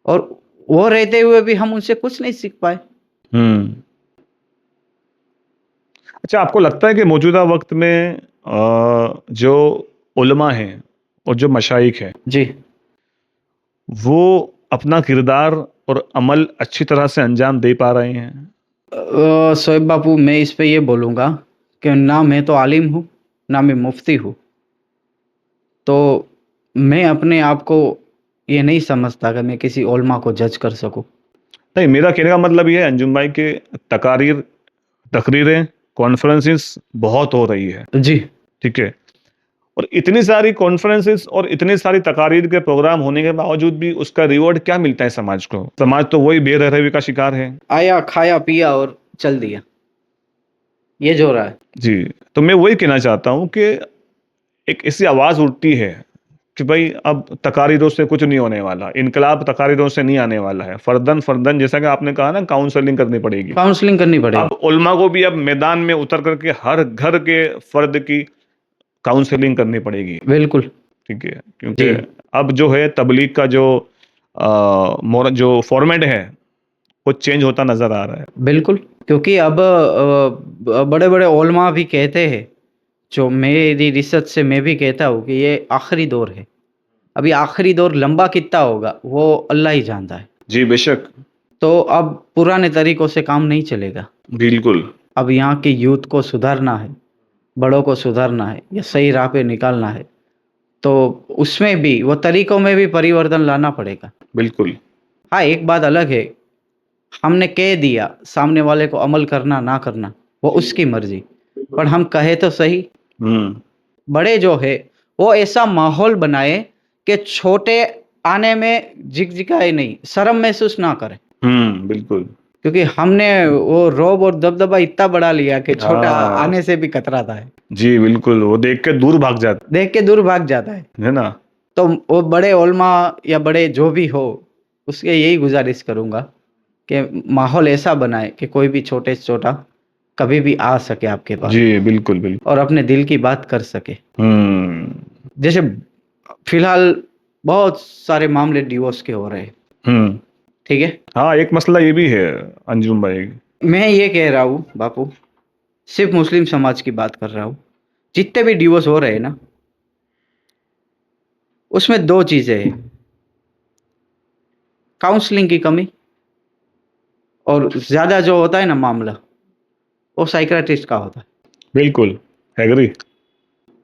और वो रहते हुए भी हम उनसे कुछ नहीं सीख पाए। हम्म। अच्छा, आपको लगता है कि मौजूदा वक्त में जो उलमा हैं और जो मशाइख हैं, जी, वो अपना किरदार और अमल अच्छी तरह से अंजाम दे पा रहे हैं? शोएब बापू, मैं इस पे ये बोलूँगा कि ना मैं तो आलिम हूँ, ना मैं मुफ्ती हूँ, तो मैं अपने आप को ये नहीं समझता कि मैं किसी उलमा को जज कर सकूँ। नहीं, मेरा कहने का मतलब ये है अंजुम भाई के तकारीर, तकरीरें, कॉन्फ्रेंसेस बहुत हो रही है, जी, ठीक है, और इतनी सारी कॉन्फ्रेंसेस और इतनी सारी तकारीर के प्रोग्राम होने के बावजूद भी उसका रिवॉर्ड क्या मिलता है समाज को? समाज तो वही बेरहमी का शिकार है। आया, खाया, पिया और चल दिया, ये जो हो रहा है। जी, तो मैं वही कहना चाहता हूँ कि एक ऐसी आवाज़ उठती है कि भाई अब तकारीरों से कुछ नहीं होने वाला, इनकलाब तकारीरों से नहीं आने वाला है, फर्दन फर्दन जैसा कि आपने कहा ना, काउंसलिंग करनी पड़ेगी। काउंसलिंग करनी पड़ेगी। अब उलमा को भी अब मैदान में उतर करके हर घर के फर्द की काउंसलिंग करनी पड़ेगी, बिल्कुल। ठीक है, क्योंकि जी, अब जो है तबलीग का जो जो फॉर्मेट है वो चेंज होता नजर आ रहा है। बिल्कुल, क्योंकि अब बड़े-बड़े उलमा भी कहते हैं, जो मेरी रिसर्च से मैं भी कहता हूँ कि ये आखिरी दौर है। अभी आखिरी दौर लंबा कितना होगा वो अल्लाह ही जानता है। जी बेशक। तो अब पुराने तरीकों से काम नहीं चलेगा। बिल्कुल। अब यहाँ के यूथ को सुधारना है, बड़ों को सुधारना है, या सही राह पे निकालना है, तो उसमें भी वो तरीकों में भी परिवर्तन लाना पड़ेगा। बिल्कुल। हाँ, एक बात अलग है, हमने कह दिया, सामने वाले को अमल करना ना करना वो उसकी मर्जी, पर हम कहे तो सही। हम्म। बड़े जो है वो ऐसा माहौल बनाए कि छोटे आने में झिकझिकाए नहीं, शर्म महसूस ना करे, बिल्कुल। क्योंकि हमने वो रौब और दबदबा इतना बढ़ा लिया कि छोटा हाँ आने से भी कतराता है, जी बिल्कुल, वो देख के दूर भाग जाता देख के दूर भाग जाता है ना। तो वो बड़े उलमा या बड़े जो भी हो, उसके यही गुजारिश करूंगा कि माहौल ऐसा बनाए कि कोई भी छोटे से छोटा कभी भी आ सके आपके पास जी बिल्कुल बिल्कुल। और अपने दिल की बात कर सके। हम्म जैसे फिलहाल बहुत सारे मामले डिवोर्स के हो रहे हैं, हम्म। ठीक है। हाँ, एक मसला ये भी है अंजुम भाई। मैं ये कह रहा हूँ बापू, सिर्फ मुस्लिम समाज की बात कर रहा हूँ, जितने भी डिवोर्स हो रहे हैं ना, उसमें दो चीजें हैं, काउंसलिंग की कमी, और ज्यादा जो होता है ना मामला, वो साइकियाट्रिस्ट का होता है। बिल्कुल एग्री।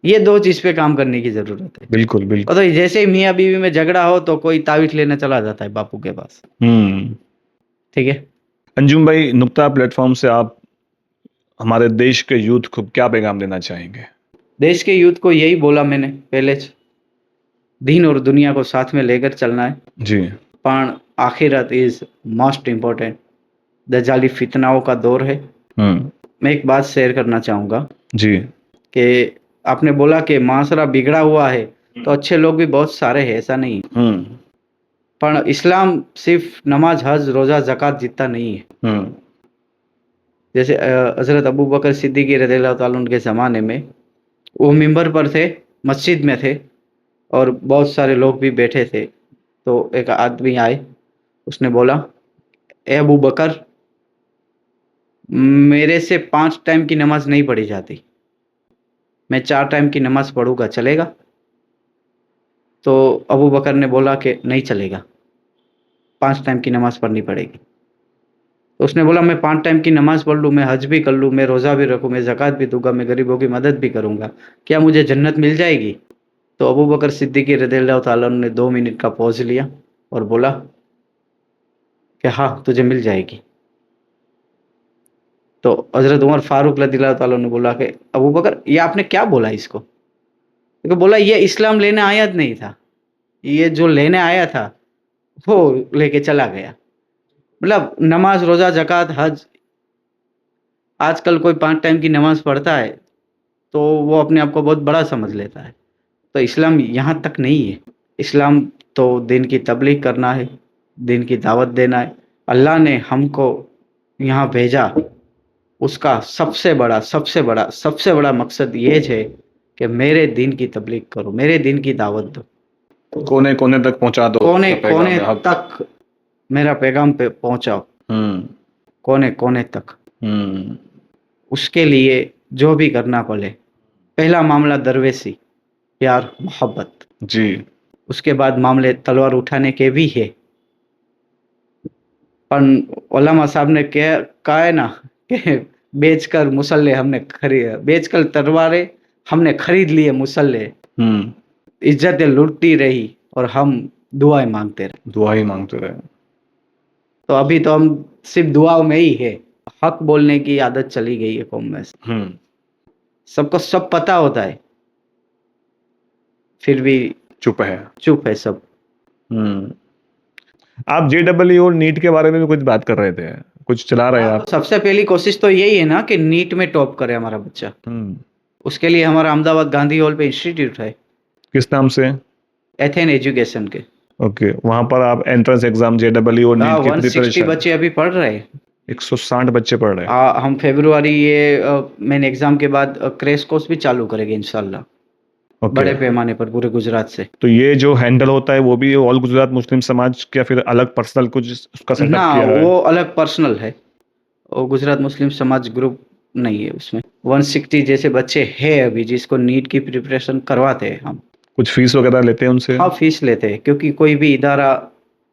ये दो चीज पे काम करने की जरूरत है। बिल्कुल और बिल्कुल। तो जैसे ही मियाँ बीवी में झगड़ा हो तो कोई तावीज लेने चला जाता है बापू के पास, हम्म। ठीक है। अंजुम भाई, नुक्ता प्लेटफॉर्म से आप हमारे देश के यूथ को क्या पैगाम देना चाहेंगे? देश के यूथ को यही बोला मैंने पहले, दीन और दुनिया को साथ में लेकर चलना है, जी। पण आखिरत इज मोस्ट इम्पोर्टेंट। दजाली फितनाओं का दौर है। हम्म। मैं एक बात शेयर करना चाहूँगा जी। कि आपने बोला कि माशरा बिगड़ा हुआ है, तो अच्छे लोग भी बहुत सारे हैं, ऐसा नहीं है। हम्म पर इस्लाम सिर्फ नमाज, हज, रोज़ा, ज़कात जितना नहीं है। हम्म। जैसे हज़रत अबू बकर सिद्दीक़ रज़ियल्लाहु ताला अन्हु के ज़माने में वो मिंबर पर थे, मस्जिद में थे, और बहुत सारे लोग भी बैठे थे। तो एक आदमी आए, उसने बोला, ए अबू बकर, मेरे से 5 टाइम की नमाज नहीं पढ़ी जाती, मैं 4 टाइम की नमाज पढ़ूंगा, चलेगा? तो अबू बकर ने बोला कि नहीं चलेगा, 5 टाइम की नमाज पढ़नी पड़ेगी। तो उसने बोला, मैं 5 टाइम की नमाज पढ़ लूँ, मैं हज भी कर लूँ, मैं रोज़ा भी रखूँ, मैं ज़कात भी दूंगा, मैं गरीबों की मदद भी करूँगा, क्या मुझे जन्नत मिल जाएगी? तो अबू बकर सिद्दीकी रज़ियल्लाहु ताला अन्हु ने 2 मिनट का पॉज लिया और बोला कि हाँ, तुझे मिल जाएगी। तो हज़रत उमर फारूक रज़ियल्लाहु ताला अन्हु ने बोला कि अबू बकर, ये आपने क्या बोला इसको? तो बोला, ये इस्लाम लेने आया नहीं था, ये जो लेने आया था वो लेके चला गया। मतलब नमाज, रोज़ा, ज़कात, हज, आजकल कोई 5 टाइम की नमाज पढ़ता है तो वो अपने आप को बहुत बड़ा समझ लेता है। तो इस्लाम यहाँ तक नहीं है। इस्लाम तो दीन की तबलीग करना है, दीन की दावत देना है। अल्लाह ने हमको यहाँ भेजा, उसका सबसे बड़ा मकसद ये है कि मेरे दीन की तबलीग करो, मेरे दीन की दावत दो, कोने कोने तक पहुंचा दो कोने पैगाम कोने हक। तक मेरा पैगाम पे पहुंचाओ, कोने कोने तक। उसके लिए जो भी करना पड़े। पहला मामला दरवेशी, प्यार, मोहब्बत। जी। उसके बाद मामले तलवार उठाने के भी है। पर उलमा साहब ने कहा है ना कि बेचकर मुसल्ले हमने खरीद, बेचकर तलवारें हमने खरीद लिए मुसल्ले, इज्जतें लुटती रही और हम दुआएं मांगते रहे। दुआ ही मांगते रहे। तो अभी तो हम सिर्फ दुआओं में ही है। हक बोलने की आदत चली गई है कौम में से। सबको सब पता होता है, फिर भी चुप है। चुप है सब। आप JEE और नीट के बारे में भी कुछ बात कर रहे थे, कुछ चला रहे हैं आप? सबसे पहली कोशिश तो यही है ना कि नीट में टॉप करे हमारा बच्चा। उसके लिए हमारा अहमदाबाद गांधी हॉल पे इंस्टीट्यूट है। किस नाम से? एथेन एजुकेशन के। ओके, वहां पर आप एंट्रेंस एग्जाम JEE और नीट की 160 प्रिपरेशन? बच्चे अभी पढ़ रहे हैं। 160 बच्चे पढ़ रहे हैं। हम फरवरी ये मेन एग्जाम के बाद क्रैश कोर्स भी चालू करेंगे इंशाल्लाह। बड़े पैमाने पर पूरे गुजरात से। तो ये जो हैंडल होता है वो भी ऑल गुजरात मुस्लिम समाज या फिर अलग पर्सनल कुछ उसका सेटअप ना, किया है? वो अलग पर्सनल है, वो गुजरात मुस्लिम समाज ग्रुप नहीं है उसमें। 160 जैसे बच्चे हैं अभी जिसको नीट की प्रिपरेशन करवाते हैं हम। कुछ फीस वगैरह लेते हैं उनसे? हाँ, फीस लेते हैं, क्योंकि कोई भी इदारा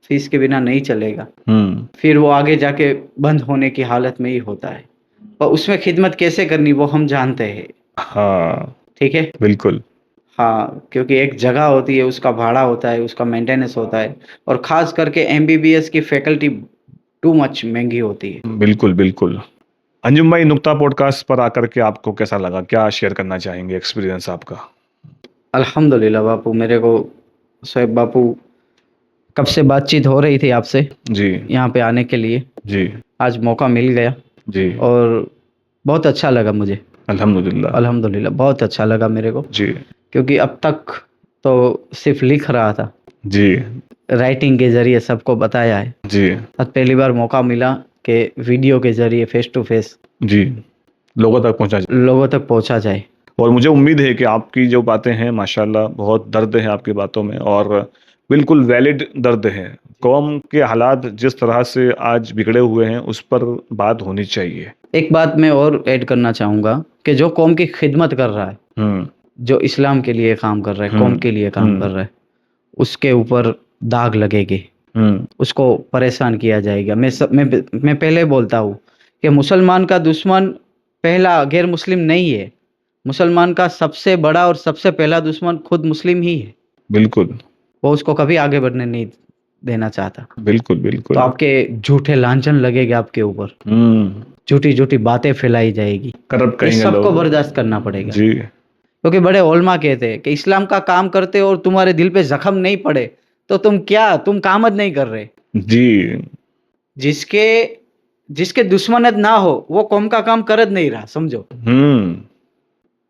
फीस के बिना नहीं चलेगा। फिर वो आगे जाके बंद होने की हालत में ही होता है, और उसमें खिदमत कैसे करनी वो हम जानते हैं। हाँ, ठीक है, बिल्कुल। हाँ, क्योंकि एक जगह होती है, उसका भाड़ा होता है, उसका मेंटेनेंस होता है, और खास करके MBBS की फैकल्टी टू मच महंगी होती है। बिल्कुल बिल्कुल। अंजुम भाई, नुक्ता पॉडकास्ट पर आकर के आपको कैसा लगा? क्या शेयर करना चाहेंगे एक्सपीरियंस आपका? अल्हम्दुलिल्लाह बापू, मेरे को शोएब बापू कब से बातचीत हो रही थी आपसे जी यहाँ पे आने के लिए। जी आज मौका मिल गया जी। और बहुत अच्छा लगा मुझे। अल्हम्दुलिल्लाह। अल्हम्दुलिल्लाह बहुत अच्छा लगा मेरे को, जी क्योंकि अब तक तो सिर्फ लिख रहा था, जी राइटिंग के ज़रिए सबको बताया है। जी आज पहली बार मौका मिला कि वीडियो के ज़रिए फेस टू फेस जी लोगों तक पहुंचा जाए। लोगों तक पहुंचा जाए। और मुझे उम्मीद है कि आपकी जो बातें हैं माशाल्लाह बहुत दर्द है आपकी बातों में, और बिल्कुल वैलिड दर्द है। कौम के हालात जिस तरह से आज बिगड़े हुए हैं उस पर बात होनी चाहिए। एक बात मैं और ऐड करना चाहूँगा कि जो कौम की खिदमत कर रहा है, जो इस्लाम के लिए काम कर रहा है, कौम के लिए काम कर रहा है, उसके ऊपर दाग लगेगी, उसको परेशान किया जाएगा। मैं पहले बोलता हूँ कि मुसलमान का दुश्मन पहला गैर मुस्लिम नहीं है। मुसलमान का सबसे बड़ा और सबसे पहला दुश्मन खुद मुस्लिम ही है। बिल्कुल वो उसको कभी आगे बढ़ने नहीं देना चाहता। बिल्कुल बिल्कुल। तो आपके झूठे लांछन लगेगा आपके ऊपर, झूठी झूठी बातें फैलाई जाएगी, करप्ट ये कहेंगे सबको लोग। बर्दाश्त करना पड़ेगा। जी क्योंकि बड़े उलमा कहते हैं कि इस्लाम का काम करते हो और तुम्हारे दिल पे जख्म नहीं पड़े तो तुम कामत नहीं कर रहे। जी जिसके जिसके दुश्मनत ना हो वो कौम का काम करत नहीं रहा, समझो।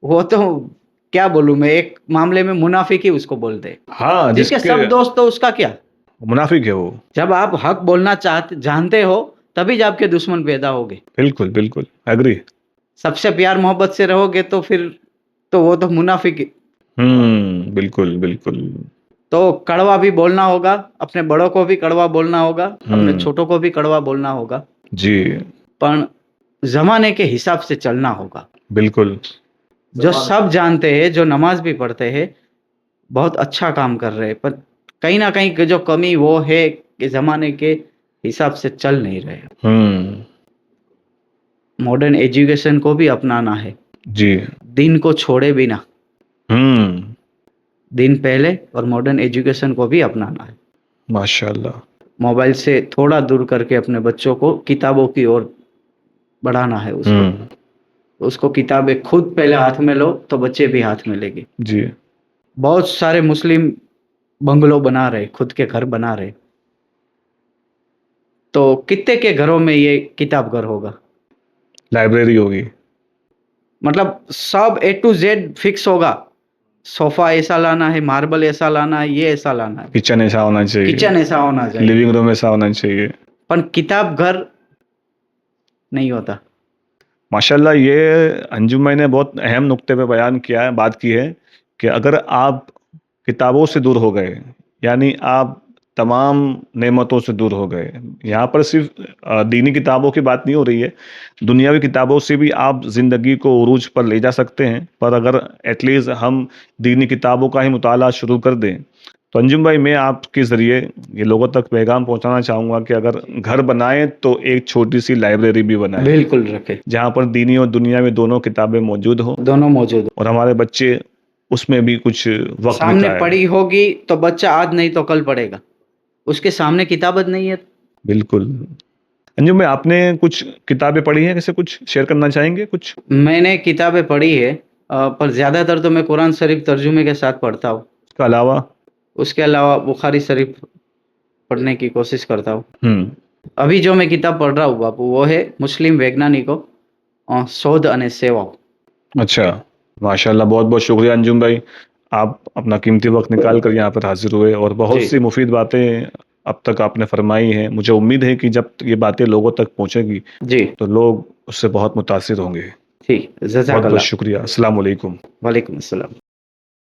वो तो क्या बोलूं मैं, एक मामले में मुनाफिक ही उसको बोलते हैं। हाँ, जिसके सब दोस्त हो उसका क्या। मुनाफिक है वो। जब आप हक बोलना जानते हो तभी जब आपके दुश्मन पैदा होगे। बिल्कुल बिल्कुल एग्री। सबसे प्यार मोहब्बत से रहोगे तो फिर तो वो तो मुनाफिक बिल्कुल बिल्कुल। तो कड़वा भी बोलना होगा, अपने बड़ों को भी कड़वा बोलना होगा, अपने हम्म। छोटों को भी कड़वा बोलना होगा, जी। पर जमाने के हिसाब से चलना होगा। बिल्कुल। जो सब जानते हैं, जो नमाज भी पढ़ते हैं, बहुत अच्छा काम कर रहे हैं, पर कहीं ना कहीं की जो कमी वो है कि जमाने के हिसाब से चल नहीं रहे। हम्म। मॉडर्न एजुकेशन को भी अपनाना है, जी। दिन को छोड़े बिना, हम्म। दिन पहले, और मॉडर्न एजुकेशन को भी अपनाना है। माशाल्लाह। मोबाइल से थोड़ा दूर करके अपने बच्चों को किताबों की ओर बढ़ाना है। उसको किताबें खुद पहले हाथ में लो तो बच्चे भी हाथ में लेंगे। जी। बहुत सारे मुस्लिम बंगलो बना रहे, खुद के घर बना रहे, तो कितने के घरों में ये किताब घर होगा? लाइब्रेरी होगी। मतलब सब ए टू जेड फिक्स होगा। सोफा ऐसा लाना है, मार्बल ऐसा लाना है, ये ऐसा लाना है, किचन ऐसा होना चाहिए, किचन ऐसा होना चाहिए, लिविंग रूम ऐसा होना चाहिए। पर किताब घर नहीं होता। माशाल्लाह, ये अंजुम भाई ने बहुत अहम नुक्ते पे बयान किया है, बात की है कि अगर आप किताबों से दूर हो गए, यानी आप तमाम नेमतों से दूर हो गए। यहाँ पर सिर्फ दीनी किताबों की बात नहीं हो रही है, दुनियावी किताबों से भी आप ज़िंदगी को उरूज पर ले जा सकते हैं। पर अगर एटलीस्ट हम दीनी किताबों का ही मुताला शुरू कर दें, तो अंजुम भाई, मैं आपके ज़रिए ये लोगों तक पैगाम पहुंचाना चाहूँगा कि अगर घर बनाएं तो एक छोटी सी लाइब्रेरी भी बनाएं, बिल्कुल रखे, जहाँ पर दीनी और दुनियावी दोनों किताबें मौजूद हो, दोनों मौजूद हो। और हमारे बच्चे उसमें भी कुछ वक्त सामने बिताए। पड़ी होगी तो बच्चा आज नहीं तो कल पढ़ेगा, उसके सामने किताबत नहीं है। बिल्कुल। अंजुम भाई, आपने कुछ किताबें पढ़ी हैं, कैसे कुछ शेयर करना चाहेंगे कुछ? मैंने किताबें पढ़ी है, पर ज़्यादातर तो मैं कुरान शरीफ तर्जुमे के साथ पढ़ता हूँ। इसके अलावा? उसके अलावा बुखारी शरीफ पढ़ने की कोशिश करता हूँ। हम्म। अभी जो मैं किताब पढ़ रहा हूँ बापू, वो है मुस्लिम वैज्ञानिकों शोध અને सेवा। अच्छा, माशाल्लाह, बहुत बहुत शुक्रिया अंजुम भाई, आप अपना कीमती वक्त निकाल कर यहाँ पर हाजिर हुए और बहुत जी सी मुफीद बातें अब तक आपने फरमाई हैं। मुझे उम्मीद है कि जब ये बातें लोगों तक पहुँचेगी जी, तो लोग उससे बहुत मुतासिर होंगे। ठीक, बहुत बहुत जज़ाकल्लाह। शुक्रिया। अस्सलाम वालेकुम। वालेकुम अस्सलाम।